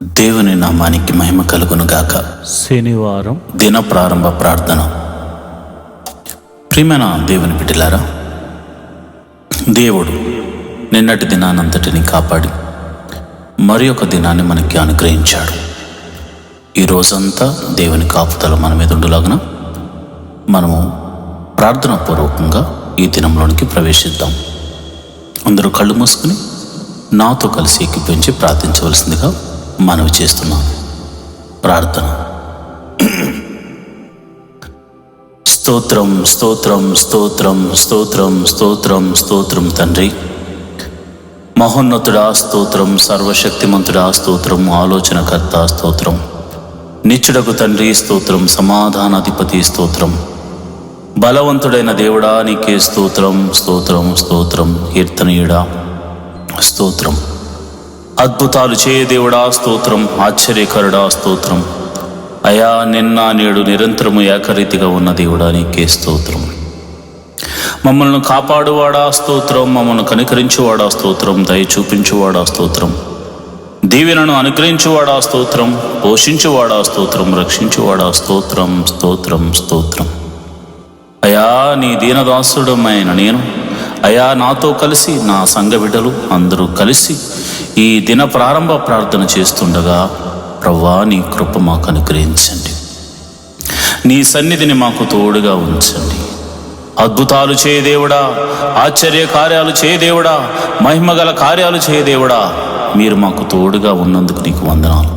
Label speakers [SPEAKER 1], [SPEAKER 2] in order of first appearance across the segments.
[SPEAKER 1] దేవుని నామానికి మహిమ కలుగును గాక.
[SPEAKER 2] శనివారం
[SPEAKER 1] దిన ప్రారంభ ప్రార్థన. ప్రియమైన దేవుని బిడ్డలారా, దేవుడు నిన్నటి దినానంతటిని కాపాడి మరి ఒక దినాన్ని మనకి అనుగ్రహించాడు. ఈ రోజంతా దేవుని కాపుదల మన మీద ఉండులాగున మనము ప్రార్థనా పూర్వకంగా ఈ దినంలోనికి ప్రవేశిద్దాం. అందరూ కళ్ళు మూసుకుని నాతో కలిసి ఎక్కిపించి ప్రార్థించవలసిందిగా మనవి చేస్తున్నాను. ప్రార్థన. స్తోత్రం స్తోత్రం స్తోత్రం స్తోత్రం స్తోత్రం స్తోత్రం తండ్రి, మహోన్నతుడా స్తోత్రం, సర్వశక్తిమంతుడా స్తోత్రం, ఆలోచనకర్త స్తోత్రం, నిత్యుడకు తండ్రి స్తోత్రం, సమాధానాధిపతి స్తోత్రం, బలవంతుడైన దేవుడా నీకే స్తోత్రం స్తోత్రం స్తోత్రం, కీర్తనీయుడా స్తోత్రం, అద్భుతాలు చేయ దేవుడా స్తోత్రం, ఆశ్చర్యకరుడా స్తోత్రం, అయా నిన్న నేడు నిరంతరము ఏకరీతిగా ఉన్న దేవుడా నీకే స్తోత్రం, మమ్మల్ని కాపాడువాడా స్తోత్రం, మమ్మల్ని కనికరించువాడా స్తోత్రం, దయ చూపించువాడా స్తోత్రం, దీవెనను అనుగ్రహించువాడా స్తోత్రం, పోషించువాడా స్తోత్రం, రక్షించువాడా స్తోత్రం స్తోత్రం స్తోత్రం. అయా నీ దీనదాసుడమైన నేను, అయా నాతో కలిసి నా సంఘ బిడ్డలు అందరూ కలిసి ఈ దిన ప్రారంభ ప్రార్థన చేస్తుండగా ప్రవ్వా నీ కృప మాకు అనుగ్రహించండి, నీ సన్నిధిని మాకు తోడుగా ఉంచండి. అద్భుతాలు చేయ దేవుడా, ఆశ్చర్య కార్యాలు చేయ దేవుడా, మహిమగల కార్యాలు చేయ దేవుడా, మీరు మాకు తోడుగా ఉన్నందుకు నీకు వందనాలు.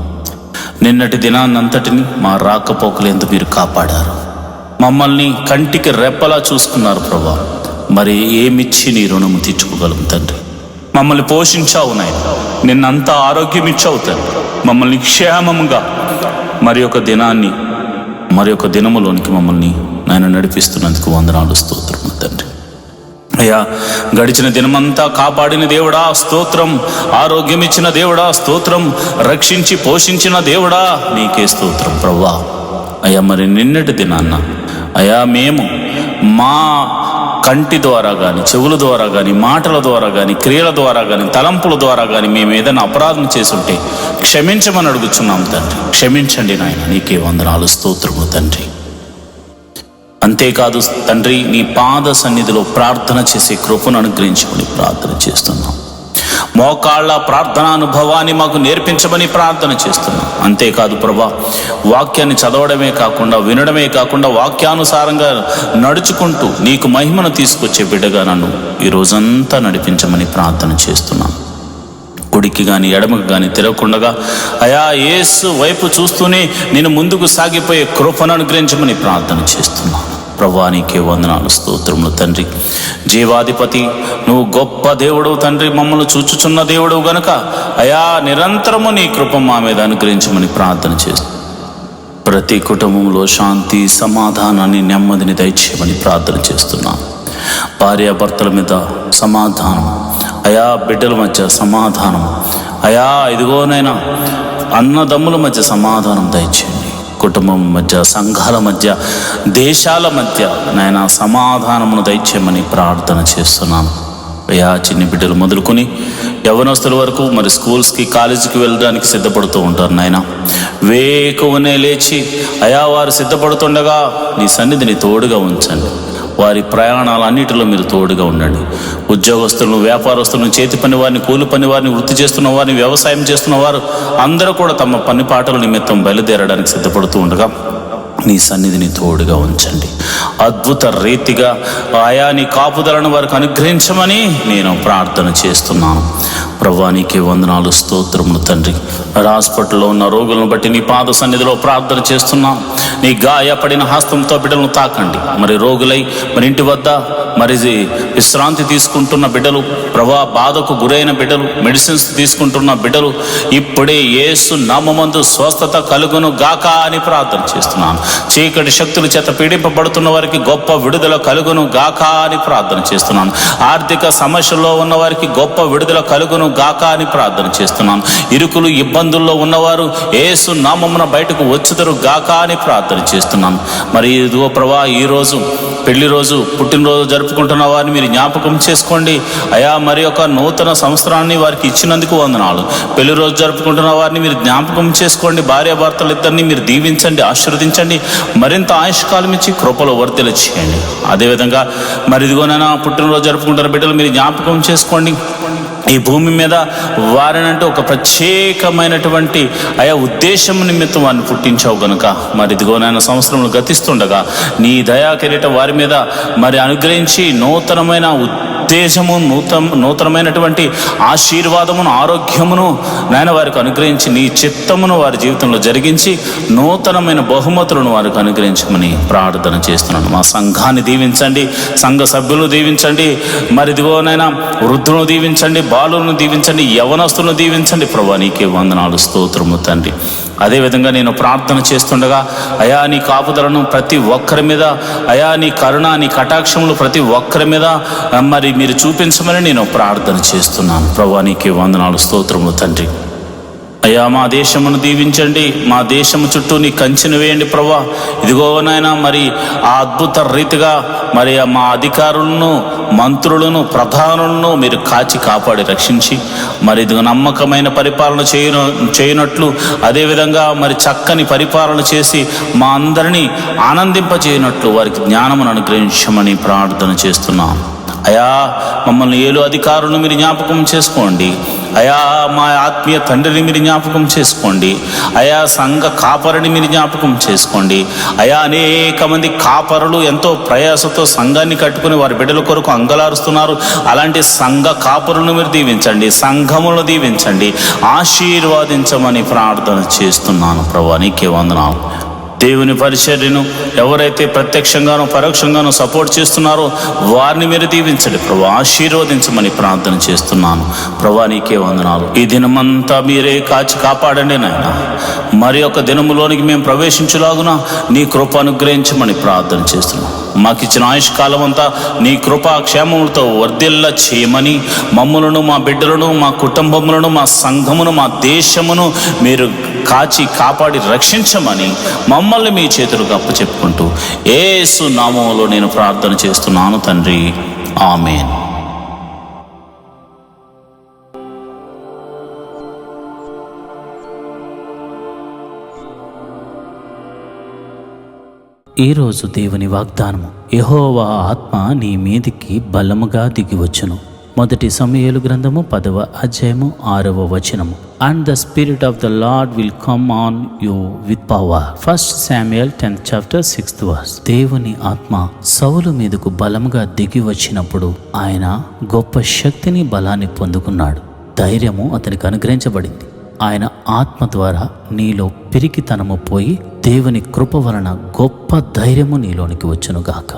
[SPEAKER 1] నిన్నటి దినాన్నంతటిని మా రాకపోకలేందుకు మీరు కాపాడారు, మమ్మల్ని కంటికి రెప్పలా చూసుకున్నారు ప్రభా. మరి ఏమిచ్చి నీ రుణము తీర్చుకోగలం తండ్రి? మమ్మల్ని పోషించావు నాయన, నిన్నంతా ఆరోగ్యం ఇచ్చావు తండ్రి, మమ్మల్ని క్షేమముగా మరి ఒక దినాన్ని మరి ఒక దినములోనికి మమ్మల్ని నాయన నడిపిస్తున్నందుకు వందనాలు స్తోత్రం తండ్రి. అయ్యా గడిచిన దినమంతా కాపాడిన దేవుడా స్తోత్రం, ఆరోగ్యం ఇచ్చిన దేవుడా స్తోత్రం, రక్షించి పోషించిన దేవుడా నీకే స్తోత్రం ప్రవ్వా. అయ్యా మరి నిన్నటి దినాన్న అయా మేము మా కంటి ద్వారా కానీ, చెవుల ద్వారా కానీ, మాటల ద్వారా కానీ, క్రియల ద్వారా కానీ, తలంపుల ద్వారా కానీ మేము ఏదైనా అపరాధం చేసుంటే క్షమించమని అడుగుచున్నాం తండ్రి. క్షమించండి నాయన, నీకే వందనాలు స్తోత్రములు తండ్రి. అంతేకాదు తండ్రి, నీ పాద సన్నిధిలో ప్రార్థన చేసే కృపను అనుగ్రహించమని ప్రార్థన చేస్తున్నాం. మోకాళ్ళ ప్రార్థన అనుభవాన్ని మాకు నేర్పించమని ప్రార్థన చేస్తున్నాం. అంతేకాదు ప్రభా, వాక్యాన్ని చదవడమే కాకుండా, వినడమే కాకుండా, వాక్యానుసారంగా నడుచుకుంటూ నీకు మహిమను తీసుకొచ్చే బిడ్డగా నన్ను ఈ రోజంతా నడిపించమని ప్రార్థన చేస్తున్నాను. కుడికి కానీ ఎడమకు కానీ తిరగకుండా అయా యేసు వైపు చూస్తూనే నేను ముందుకు సాగిపోయే కృపను అనుగ్రహించమని ప్రార్థన చేస్తున్నాను. ప్రభువా నీకే వందనాలు స్తోత్రములు తండ్రి. జీవాధిపతి నువ్వు గొప్ప దేవుడు తండ్రి, మమ్మల్ని చూచుచున్న దేవుడు గనుక అయా నిరంతరము నీ కృప మా మీద అనుగ్రహించమని ప్రార్థన చేస్తూ ప్రతి కుటుంబంలో శాంతి, సమాధానాన్ని, నెమ్మదిని దయచేయమని ప్రార్థన చేస్తున్నాను. భార్యాభర్తల మీద సమాధానం, అయా బిడ్డల మధ్య సమాధానం, అయా ఇదిగోనైనా అన్నదమ్ముల మధ్య సమాధానం దయచేయండి. కుటుంబం మధ్య, సంఘాల మధ్య, దేశాల మధ్య నాయన సమాధానమును దయచేయమని ప్రార్థన చేస్తున్నాను. అయా చిన్ని బిడ్డలు మొదలుకొని యవ్వనస్తుల వరకు మరి స్కూల్స్కి, కాలేజీకి వెళ్ళడానికి సిద్ధపడుతూ ఉంటారు నాయన. వేకువనే లేచి అయా వారు సిద్ధపడుతుండగా నీ సన్నిధిని తోడుగా ఉంచండి. వారి ప్రయాణాలన్నిటిలో మీరు తోడుగా ఉండండి. ఉద్యోగస్తులను, వ్యాపారస్తులను, చేతి పని వారిని, కూలి పని వారిని, వృత్తి చేస్తున్న వారిని, వ్యవసాయం చేస్తున్న వారు అందరూ కూడా తమ పని పాటల నిమిత్తం బయలుదేరడానికి సిద్ధపడుతూ ఉండగా నీ సన్నిధిని తోడుగా ఉంచండి. అద్భుత రీతిగా ఆయా నీ కాపుదలను వారికి అనుగ్రహించమని నేను ప్రార్థన చేస్తున్నాను. ప్రభువా నీకే వందనాలు స్తోత్రములు తండ్రి. హాస్పిటల్లో ఉన్న రోగులను బట్టి నీ పాద సన్నిధిలో ప్రార్థన చేస్తున్నాం. నీ గాయపడిన హస్తంతో బిడ్డలను తాకండి. మరి రోగులై మరి ఇంటి వద్ద మరి విశ్రాంతి తీసుకుంటున్న బిడ్డలు, ప్రభా బాధకు గురైన బిడ్డలు, మెడిసిన్స్ తీసుకుంటున్న బిడ్డలు ఇప్పుడే యేసు నామమందు స్వస్థత కలుగును గాక అని ప్రార్థన చేస్తున్నాను. చీకటి శక్తుల చేత పీడింపబడుతున్న వారికి గొప్ప విడుదల కలుగును గాక అని ప్రార్థన చేస్తున్నాను. ఆర్థిక సమస్యల్లో ఉన్న వారికి గొప్ప విడుదల కలుగును గాక అని ప్రార్థన చేస్తున్నాను. ఇరుకులు ఇబ్బందుల్లో ఉన్నవారు యేసు నామమున బయటకు వచ్చుదరు గాక అని ప్రార్థన చేస్తున్నాను. మరి ఇదిగో ప్రభా ఈరోజు పెళ్లి రోజు పుట్టినరోజు జరుపుకుంటున్న వారిని మీరు జ్ఞాపకం చేసుకోండి అయా. మరి యొక్క నూతన సంవత్సరాన్ని వారికి ఇచ్చినందుకు వందనాలు. పెళ్లి రోజు జరుపుకుంటున్న వారిని మీరు జ్ఞాపకం చేసుకోండి. భార్యాభర్తలు ఇద్దరిని మీరు దీవించండి, ఆశీర్వదించండి, మరింత ఆయుష్కాలం ఇచ్చి కృపలో వర్ధల చేయండి. అదేవిధంగా మరి ఇదిగోనైనా పుట్టినరోజు జరుపుకుంటున్న బిడ్డలు మీరు జ్ఞాపకం చేసుకోండి. ఈ భూమి మీద వారినంటే ఒక ప్రత్యేకమైనటువంటి ఉద్దేశం నిమిత్తం వారిని పుట్టించావు గనుక మరి ఇదిగోనైనా సంవత్సరములు గతిస్తుండగా నీ దయా కిరీటం వారి మీద మరి అనుగ్రహించి నూతనమైన ఉద్దేశము, నూతనమైనటువంటి ఆశీర్వాదమును, ఆరోగ్యమును నాయన వారికి అనుగ్రహించి నీ చిత్తమును వారి జీవితంలో జరిగించి నూతనమైన బహుమతులను వారికి అనుగ్రహించమని ప్రార్థన చేస్తున్నాను. మా సంఘాన్ని దీవించండి, సంఘ సభ్యులను దీవించండి, మరి ఇదిగోనైనా వృద్ధులను దీవించండి, బాలులను దీవించండి, యవనస్తులను దీవించండి. ప్రభువా నీకే వందనాలు, స్తోత్రము తండ్రి. అదేవిధంగా నేను ప్రార్థన చేస్తుండగా అయా నీ కాపుదలను ప్రతి ఒక్కరి మీద, అయా నీ కరుణ, నీ కటాక్షములు ప్రతి ఒక్కరి మీద మరి మీరు చూపించమని నేను ప్రార్థన చేస్తున్నాను. ప్రభువా నీకే వందనాలు, స్తోత్రము తండ్రి. అయ్యా మా దేశమును దీవించండి, మా దేశము చుట్టూ నీ కంచెను వేయండి ప్రభువా. ఇదిగో నాయనా మరి ఆ అద్భుత రీతిగా మరి మా అధికారులను, మంత్రులను, ప్రధానులను మీరు కాచి కాపాడి రక్షించి మరి ఇదిగో నమ్మకమైన పరిపాలన చేయనట్లు, అదేవిధంగా మరి చక్కని పరిపాలన చేసి మా అందరినీ ఆనందింపచేయనట్లు వారికి జ్ఞానమును అనుగ్రహించమని ప్రార్థన చేస్తున్నాం. అయా మమ్మల్ని ఏలు అధికారులను మీరు జ్ఞాపకం చేసుకోండి. అయా మా ఆత్మీయ తండ్రిని మీరు జ్ఞాపకం చేసుకోండి. అయా సంఘ కాపరిని మీరు జ్ఞాపకం చేసుకోండి. అయా అనేక మంది కాపరులు ఎంతో ప్రయాసతో సంఘాన్ని కట్టుకుని వారి బిడ్డల కొరకు అంగలారుస్తున్నారు. అలాంటి సంఘ కాపరులను మీరు దీవించండి, సంఘములను దీవించండి, ఆశీర్వాదించమని ప్రార్థన చేస్తున్నాను. ప్రభువా నీకే వందనాలు. దేవుని పరిచర్యను ఎవరైతే ప్రత్యక్షంగానో పరోక్షంగానో సపోర్ట్ చేస్తున్నారో వారిని మీరు దీవించండి ప్రభువా, ఆశీర్వదించమని ప్రార్థన చేస్తున్నాను. ప్రభువా నీకే వందనాలు. ఈ దినమంతా మీరే కాచి కాపాడండి నాయన. మరి ఒక దినములోనికి మేము ప్రవేశించులాగున నీ కృప అనుగ్రహించమని ప్రార్థన చేస్తున్నాం. మాకు ఇచ్చిన ఆయుష్కాలం అంతా నీ కృపా క్షేమములతో వర్ధిల్ల చేయమని మమ్ములను, మా బిడ్డలను, మా కుటుంబములను, మా సంఘమును, మా దేశమును మీరు కాచి కాపాడి రక్షించమని మమ్మల్ని మీ చేతులకు అప్పచెప్పుకుంటూ యేసు నామములో నేను ప్రార్థన చేస్తున్నాను తండ్రి, ఆమేన్.
[SPEAKER 2] ఈరోజు దేవుని వాగ్దానము, యెహోవా ఆత్మ నీ మీదికి బలముగా దిగివచ్చును. మొదటి సమూయేలు గ్రంథము 10వ అధ్యాయము 6వ వచనము. And the spirit of the lord will come on you with power. 1 Samuel 10th chapter 6th verse. దేవుని ఆత్మ సౌలు మీదకు బలముగా దిగి వచ్చినప్పుడు ఆయన గొప్ప శక్తిని, బలాన్ని పొందుకున్నాడు. ధైర్యము అతనికి అనుగ్రహించబడింది. ఆయన ఆత్మ ద్వారా నీలో పిరికితనము పోయి దేవుని కృప వలన గొప్ప ధైర్యము నీలోనికి వచ్చునుగాక.